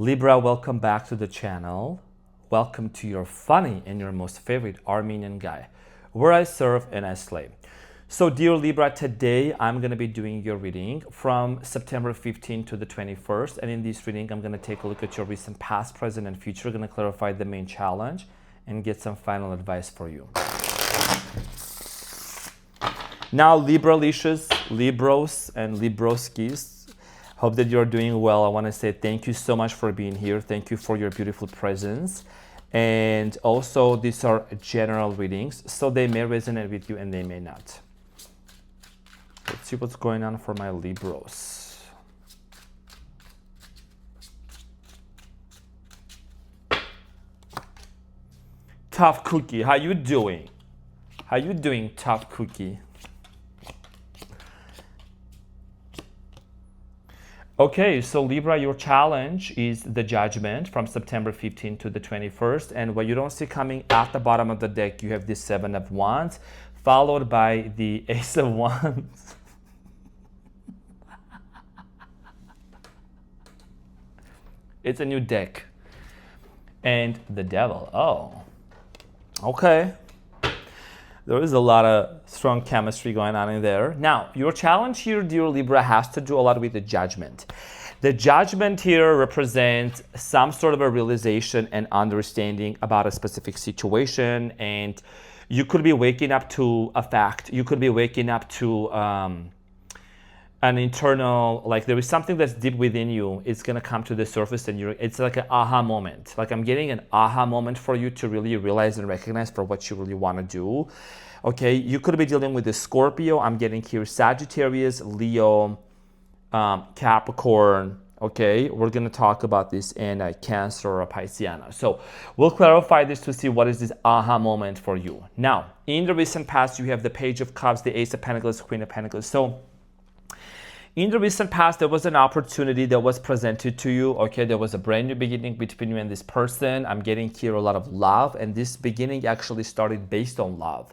Libra, welcome back to the channel. Welcome to your funny and your most favorite Armenian guy, where I serve and I slay. So dear Libra, today I'm going to be doing your reading from September 15th to the 21st. And in this reading, I'm going to take a look at your recent past, present, and future. Going to clarify the main challenge and get some final advice for you. Now, Libra-licious, Libros, and Libroskis, hope that you're doing well. I want to say thank you so much for being here. Thank you for your beautiful presence. And also, these are general readings, so they may resonate with you and they may not. Let's see what's going on for my Libros. Tough Cookie, how you doing? How you doing, Tough Cookie? Okay, so Libra, your challenge is the Judgment from September 15th to the 21st. And what you don't see coming at the bottom of the deck, you have the Seven of Wands, followed by the Ace of Wands. It's a new deck. And the Devil. Oh, okay. There is a lot of strong chemistry going on in there. Now, your challenge here, dear Libra, has to do a lot with the Judgment. The Judgment here represents some sort of a realization and understanding about a specific situation. And you could be waking up to a fact. You could be waking up to an internal, like there is something that's deep within you. It's going to come to the surface and it's like an aha moment. Like I'm getting an aha moment for you to really realize and recognize for what you really want to do. Okay, you could be dealing with the Scorpio. I'm getting here Sagittarius, Leo, Capricorn. Okay, we're going to talk about this in Cancer or Pisceana. So we'll clarify this to see what is this aha moment for you. Now, in the recent past, you have the Page of Cups, the Ace of Pentacles, Queen of Pentacles. So in the recent past, there was an opportunity that was presented to you. Okay, there was a brand new beginning between you and this person. I'm getting here a lot of love, and this beginning actually started based on love.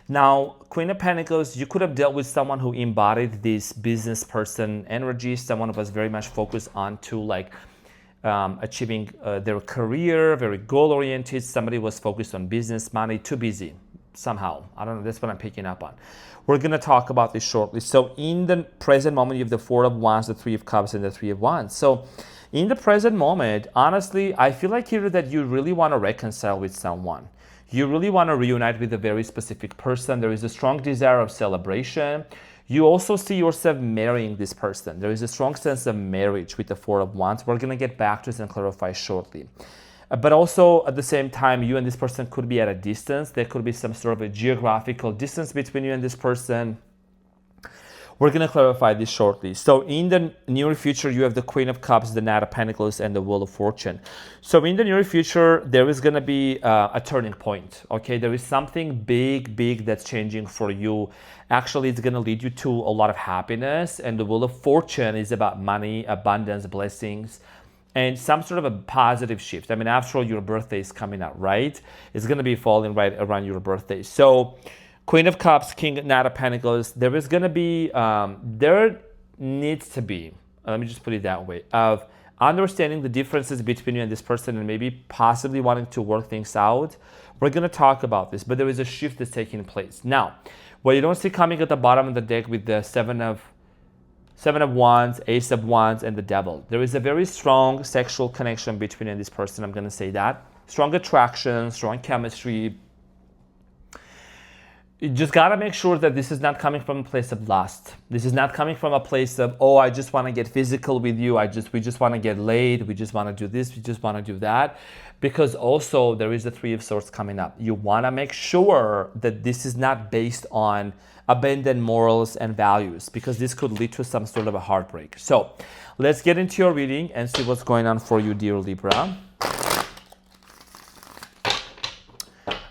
Now, Queen of Pentacles, you could have dealt with someone who embodied this business person energy, someone who was very much focused on to like achieving their career, very goal-oriented. Somebody was focused on business, money, too busy somehow. I don't know, that's what I'm picking up on. We're going to talk about this shortly. So in the present moment, you have the Four of Wands, the Three of Cups, and the Three of Wands. So in the present moment, honestly, I feel like here that you really want to reconcile with someone. You really want to reunite with a very specific person. There is a strong desire of celebration. You also see yourself marrying this person. There is a strong sense of marriage with the Four of Wands. We're going to get back to this and clarify shortly. But also at the same time, you and this person could be at a distance. There could be some sort of a geographical distance between you and this person. We're going to clarify this shortly. So in the near future, you have the Queen of Cups, the Knight of Pentacles, and the Wheel of Fortune. So in the near future, there is going to be a turning point. Okay, there is something big that's changing for you. Actually, it's going to lead you to a lot of happiness. And the Wheel of Fortune is about money, abundance, blessings, and some sort of a positive shift. I mean, after all, your birthday is coming up, right? It's going to be falling right around your birthday. So Queen of Cups, King, Knight of Pentacles, there is going to be, there needs to be, let me just put it that way, of understanding the differences between you and this person and maybe possibly wanting to work things out. We're going to talk about this, but there is a shift that's taking place. Now, what you don't see coming at the bottom of the deck with the Seven of Wands, Ace of Wands, and the Devil. There is a very strong sexual connection between you and this person. I'm going to say that. Strong attraction, strong chemistry. You just got to make sure that this is not coming from a place of lust. This is not coming from a place of, oh, I just want to get physical with you. We just want to get laid. We just want to do this. We just want to do that. Because also there is the Three of Swords coming up. You want to make sure that this is not based on abandoned morals and values, because this could lead to some sort of a heartbreak. So let's get into your reading and see what's going on for you, dear Libra.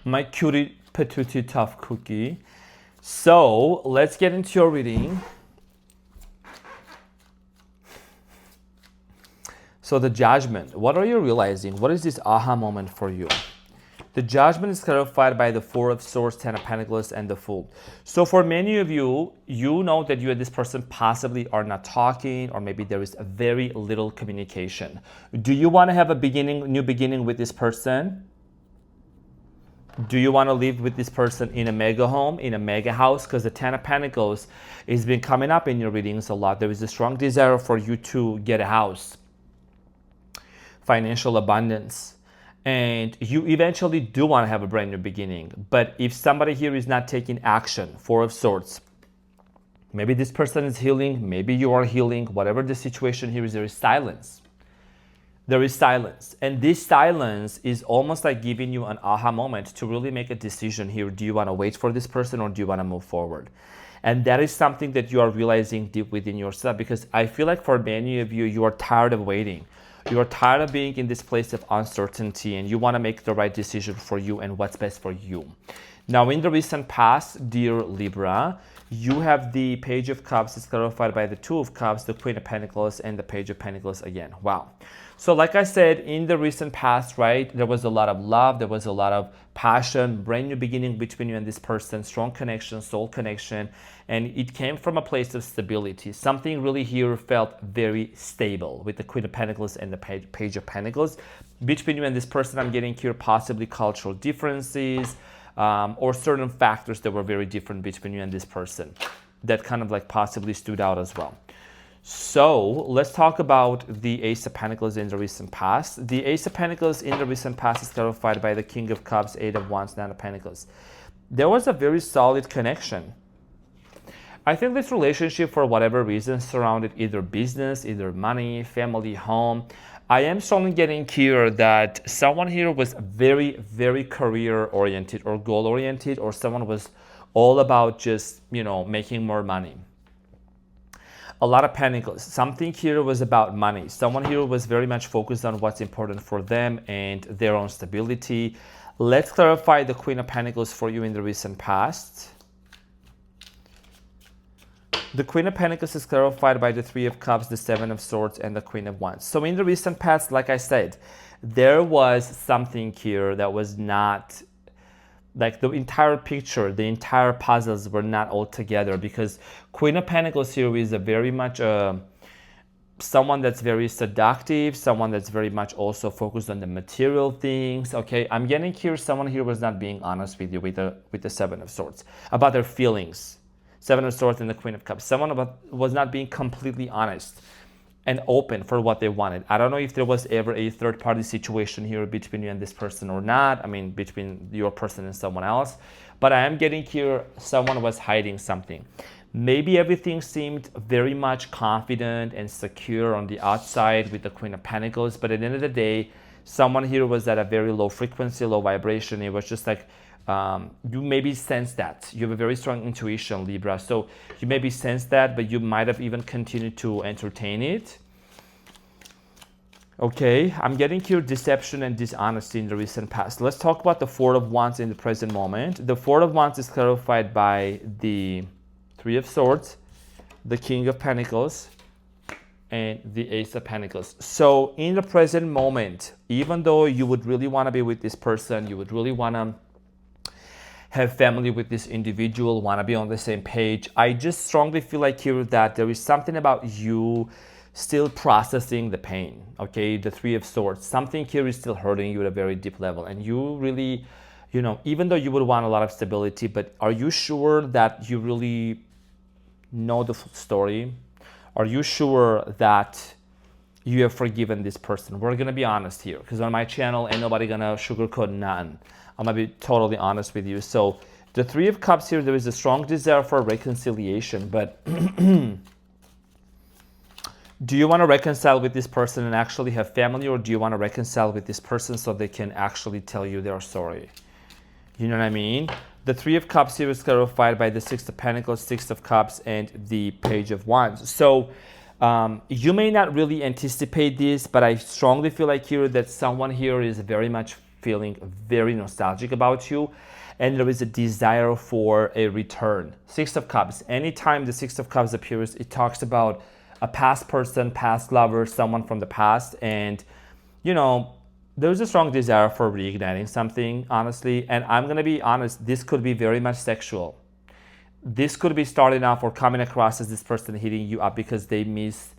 My cutie patootie tough cookie. So let's get into your reading. So the Judgment, what are you realizing? What is this aha moment for you? The Judgment is clarified by the Four of Swords, Ten of Pentacles, and the Fool. So for many of you, you know that you and this person possibly are not talking, or maybe there is a very little communication. Do you want to have a new beginning with this person? Do you want to live with this person in a mega home, in a mega house? Because the Ten of Pentacles has been coming up in your readings a lot. There is a strong desire for you to get a house, financial abundance, and you eventually do want to have a brand new beginning. But if somebody here is not taking action, Four of Swords, maybe this person is healing, maybe you are healing, whatever the situation here is, there is silence. There is silence. And this silence is almost like giving you an aha moment to really make a decision here. Do you want to wait for this person, or do you want to move forward? And that is something that you are realizing deep within yourself, because I feel like for many of you, you are tired of waiting. You are tired of being in this place of uncertainty, and you want to make the right decision for you and what's best for you. Now, in the recent past, dear Libra, you have the Page of Cups. It's clarified by the Two of Cups, the Queen of Pentacles, and the Page of Pentacles again. Wow. So like I said, in the recent past, right, there was a lot of love, there was a lot of passion, brand new beginning between you and this person, strong connection, soul connection, and it came from a place of stability. Something really here felt very stable with the Queen of Pentacles and the Page of Pentacles. Between you and this person, I'm getting here possibly cultural differences, or certain factors that were very different between you and this person that kind of like possibly stood out as well. So let's talk about the Ace of Pentacles in the recent past. The Ace of Pentacles in the recent past is clarified by the King of Cups, Eight of Wands, Nine of Pentacles. There was a very solid connection. I think this relationship, for whatever reason, surrounded either business, either money, family, home. I am strongly getting here that someone here was very, very career-oriented or goal-oriented, or someone was all about just, making more money. A lot of Pentacles. Something here was about money. Someone here was very much focused on what's important for them and their own stability. Let's clarify the Queen of Pentacles for you in the recent past. The Queen of Pentacles is clarified by the Three of Cups, the Seven of Swords, and the Queen of Wands. So in the recent past, like I said, there was something here that was not like the entire picture, the entire puzzles were not all together, because Queen of Pentacles here is a very much someone that's very seductive, someone that's very much also focused on the material things. Okay, I'm getting here someone here was not being honest with you with the Seven of Swords about their feelings. Seven of Swords and the Queen of Cups. Someone was not being completely honest and open for what they wanted. I don't know if there was ever a third-party situation here between you and this person or not. I mean, between your person and someone else. But I am getting here someone was hiding something. Maybe everything seemed very much confident and secure on the outside with the Queen of Pentacles, but at the end of the day, someone here was at a very low frequency, low vibration. It was just like, you maybe sense that. You have a very strong intuition, Libra. So you maybe sense that, but you might have even continued to entertain it. Okay, I'm getting here deception and dishonesty in the recent past. Let's talk about the Four of Wands in the present moment. The Four of Wands is clarified by the Three of Swords, the King of Pentacles, and the Ace of Pentacles. So in the present moment, even though you would really want to be with this person, you would really want to have family with this individual, want to be on the same page, I just strongly feel like here that there is something about you still processing the pain, okay? The Three of Swords, something here is still hurting you at a very deep level, and you really, even though you would want a lot of stability, but are you sure that you really know the full story? Are you sure that you have forgiven this person? We're gonna be honest here, because on my channel, ain't nobody gonna sugarcoat none. I'm gonna be totally honest with you. So the Three of Cups here, there is a strong desire for reconciliation, but do you want to reconcile with this person and actually have family, or do you want to reconcile with this person so they can actually tell you they're sorry? You know what I mean? The Three of Cups here is clarified by the Six of Pentacles, Six of Cups, and the Page of Wands. So you may not really anticipate this, but I strongly feel like here that someone here is very much feeling very nostalgic about you, and there is a desire for a return. Six of Cups. Anytime the Six of Cups appears, it talks about a past person, past lover, someone from the past, and there's a strong desire for reigniting something, honestly. And I'm going to be honest, this could be very much sexual. This could be starting off or coming across as this person hitting you up because they miss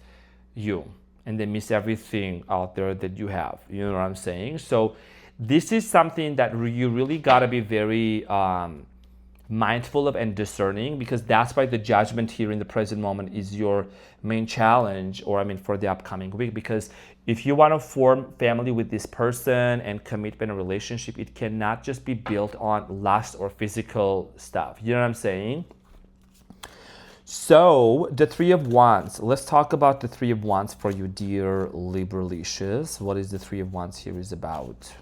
you and they miss everything out there that you have. You know what I'm saying? So this is something that you really got to be very mindful of and discerning, because that's why the judgment here in the present moment is your main challenge, or I mean for the upcoming week. Because if you want to form family with this person and commitment and relationship, it cannot just be built on lust or physical stuff. You know what I'm saying? So the Three of Wands. Let's talk about the Three of Wands for you, dear Libralicious. What is the Three of Wands here is about?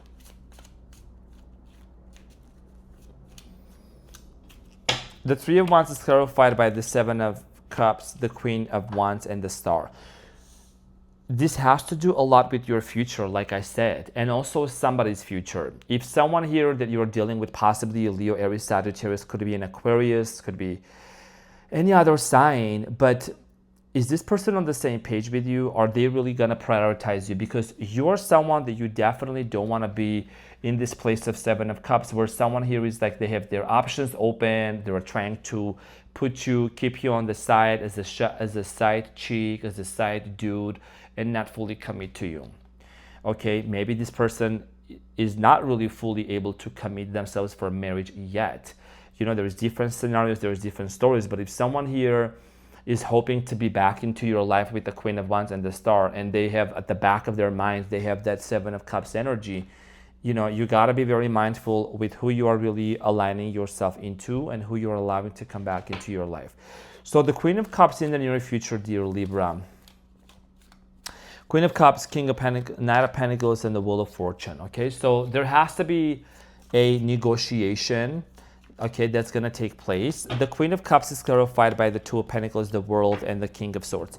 The Three of Wands is clarified by the Seven of Cups, the Queen of Wands, and the Star. This has to do a lot with your future, like I said, and also somebody's future. If someone here that you're dealing with, possibly a Leo, Aries, Sagittarius, could be an Aquarius, could be any other sign, but is this person on the same page with you? Are they really going to prioritize you? Because you're someone that you definitely don't want to be in this place of Seven of Cups, where someone here is like they have their options open. They're trying to keep you on the side as a side chick, as a side dude, and not fully commit to you. Okay, maybe this person is not really fully able to commit themselves for marriage yet. You know, there's different scenarios, there's different stories, but if someone here is hoping to be back into your life with the Queen of Wands and the Star, and they have at the back of their minds, they have that Seven of Cups energy, you know, you got to be very mindful with who you are really aligning yourself into and who you're allowing to come back into your life. So the Queen of Cups in the near future, dear Libra. Queen of Cups, King of Pentacles, Knight of Pentacles, and the Wheel of Fortune. Okay, so there has to be a negotiation, okay, that's going to take place. The Queen of Cups is clarified by the Two of Pentacles, the World, and the King of Swords.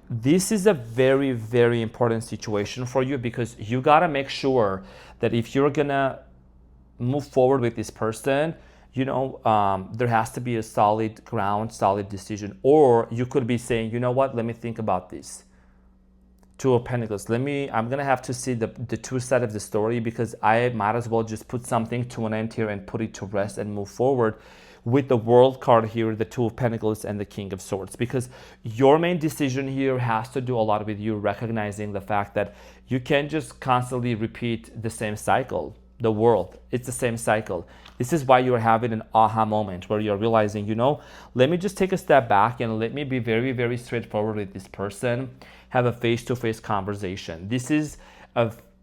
This is a very, very important situation for you, because you got to make sure that if you're going to move forward with this person, you know, there has to be a solid ground, solid decision. Or you could be saying, you know what, let me think about this. Two of Pentacles. I'm going to have to see the two sides of the story, because I might as well just put something to an end here and put it to rest and move forward with the World card here, the Two of Pentacles and the King of Swords. Because your main decision here has to do a lot with you recognizing the fact that you can't just constantly repeat the same cycle. The world, it's the same cycle. This is why you're having an aha moment where you're realizing, you know, let me just take a step back and let me be very, very straightforward with this person, have a face-to-face conversation. This is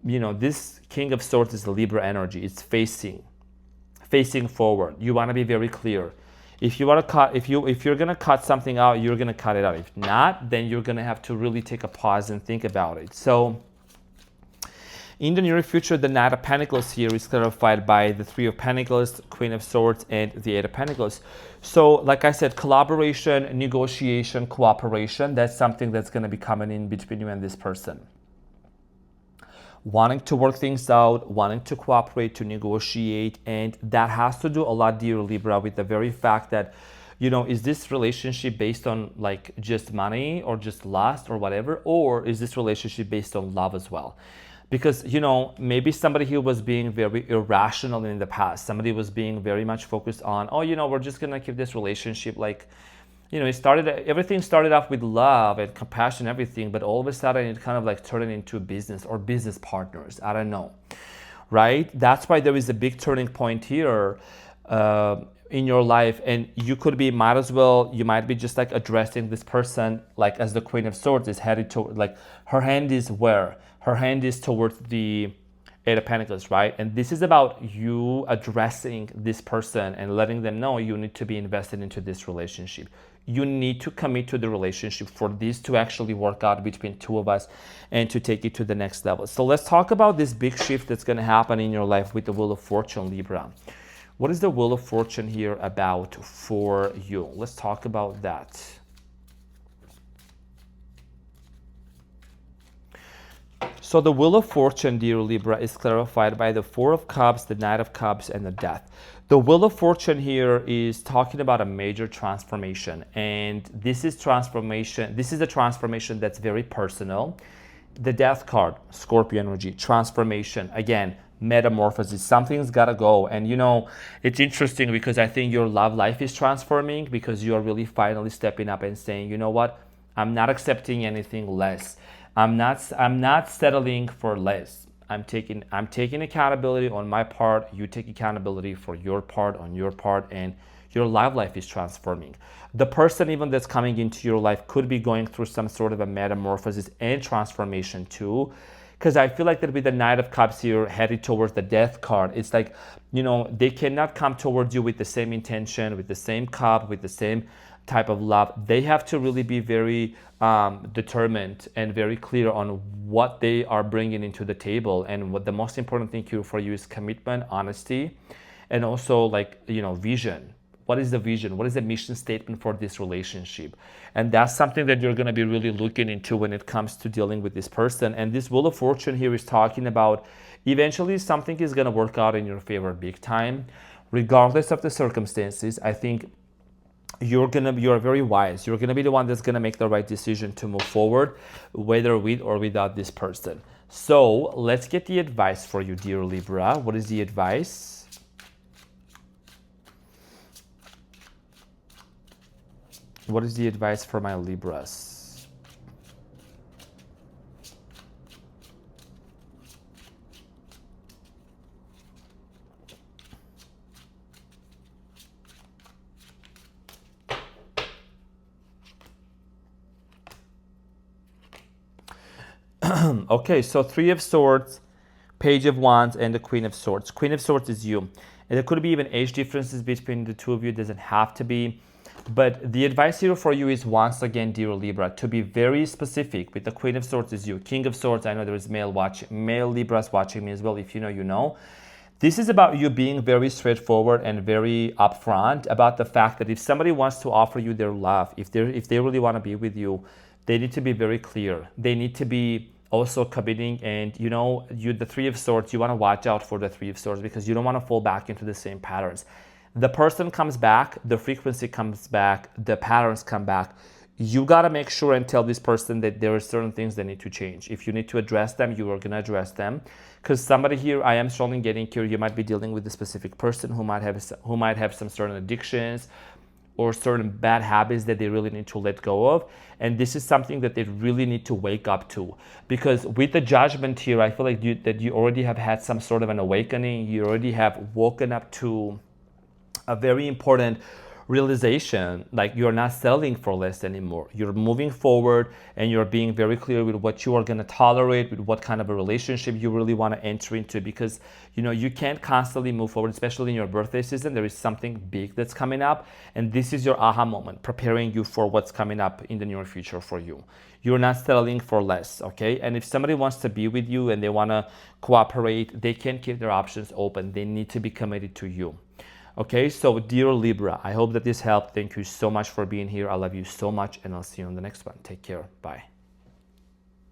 this King of Swords is the Libra energy. It's facing forward. You want to be very clear. If you want to cut, if you're gonna cut something out, you're gonna cut it out. If not, then you're gonna have to really take a pause and think about it. So in the near future, the Knight of Pentacles here is clarified by the Three of Pentacles, Queen of Swords, and the Eight of Pentacles. So like I said, collaboration, negotiation, cooperation, that's something that's going to be coming in between you and this person. Wanting to work things out, wanting to cooperate, to negotiate, and that has to do a lot, dear Libra, with the very fact that, you know, is this relationship based on like just money or just lust or whatever, or is this relationship based on love as well? Because, you know, maybe somebody here was being very irrational in the past. Somebody was being very much focused on, oh, you know, we're just going to keep this relationship like, you know, everything started off with love and compassion, everything, but all of a sudden it kind of like turned into business or business partners. I don't know, right? That's why there is a big turning point here in your life, and you might be just like addressing this person like as the Queen of Swords is headed to, like her hand is where? Her hand is towards the Eight of Pentacles, right? And this is about you addressing this person and letting them know you need to be invested into this relationship. You need to commit to the relationship for this to actually work out between two of us and to take it to the next level. So let's talk about this big shift that's going to happen in your life with the Wheel of Fortune, Libra. What is the Wheel of Fortune here about for you? Let's talk about that. So the Wheel of Fortune, dear Libra, is clarified by the Four of Cups, the Knight of Cups, and the Death. The Wheel of Fortune here is talking about a major transformation. And this is a transformation that's very personal. The death card, Scorpio energy, transformation, again, metamorphosis. Something's got to go. And you know, it's interesting because I think your love life is transforming because you are really finally stepping up and saying, you know what, I'm not accepting anything less. I'm not settling for less. I'm taking accountability on my part. You take accountability for your part on your part, and your love life is transforming. The person even that's coming into your life could be going through some sort of a metamorphosis and transformation too. Because I feel like that with the Knight of Cups here headed towards the Death card, it's like, you know, they cannot come towards you with the same intention, with the same cup, with the same type of love. They have to really be very determined and very clear on what they are bringing into the table. And what the most important thing here for you is commitment, honesty, and also, like, you know, vision. What is the vision? What is the mission statement for this relationship? And that's something that you're going to be really looking into when it comes to dealing with this person. And this Wheel of Fortune here is talking about eventually something is going to work out in your favor big time. Regardless of the circumstances, I think you're very wise. You're going to be the one that's going to make the right decision to move forward, whether with or without this person. So let's get the advice for you, dear Libra. What is the advice? What is the advice for my Libras? Okay, so Three of Swords, Page of Wands, and the Queen of Swords. Queen of Swords is you. And there could be even age differences between the two of you. It doesn't have to be. But the advice here for you is, once again, dear Libra, to be very specific. With the Queen of Swords is you. King of Swords, I know there is male Libras watching me as well. If you know, you know. This is about you being very straightforward and very upfront about the fact that if somebody wants to offer you their love, if they really want to be with you, they need to be very clear. They need to be also committing. And you know, the Three of Swords, you want to watch out for the Three of Swords because you don't want to fall back into the same patterns. The person comes back, the frequency comes back, the patterns come back. You got to make sure and tell this person that there are certain things that need to change. If you need to address them, you are going to address them. Because somebody here, I am strongly getting here, you might be dealing with a specific person who might have some certain addictions or certain bad habits that they really need to let go of. And this is something that they really need to wake up to. Because with the Judgment here, I feel like you already have had some sort of an awakening. You already have woken up to a very important realization, like you're not settling for less anymore. You're moving forward and you're being very clear with what you are going to tolerate, with what kind of a relationship you really want to enter into, because you know you can't constantly move forward, especially in your birthday season. There is something big that's coming up, and this is your aha moment, preparing you for what's coming up in the near future for you. You're not settling for less, okay? And if somebody wants to be with you and they want to cooperate, they can't keep their options open. They need to be committed to you. Okay, so dear Libra, I hope that this helped. Thank you so much for being here. I love you so much, and I'll see you on the next one. Take care. Bye.